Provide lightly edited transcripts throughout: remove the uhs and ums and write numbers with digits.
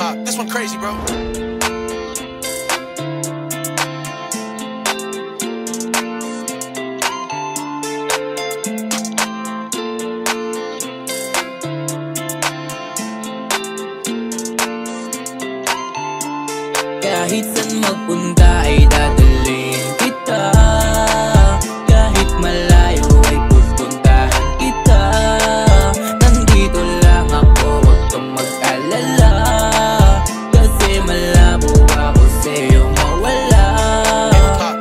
hop. This one crazy, bro. Kahit saan magpunta ay dadalhin kita. Kahit malayo ay pupuntahan kita. Nandito lang ako, huwag kang mag-alala. Kasi malabo ako sa'yo mawala.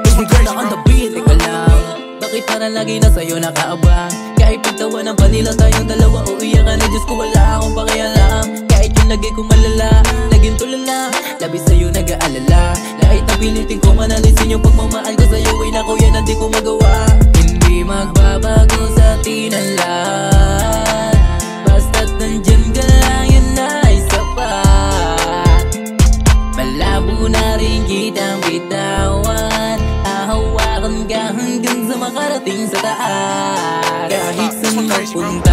Ikaw na on the beat, teka lang. Bakit parang lagi na sa'yo nakaabang? Kahit pagtawa ng panila tayong dalawa, o iyakan na Diyos ko wala akong pakialam. Kahit yung lagi kong malala, naging tulala, labis sa'yo nag-aalala. Kahit napilitin ko manalisin yung pagmamahal ko sa'yo, ay naku yan ang di ko magawa. Hindi magbabago sa atin ang lahat. Basta't nandyan ka lang, yun na ay sapat. Malabo na rin kitang bitawan. Ahawakan ka hanggang sa makarating sa taas. Kahit saan magpunta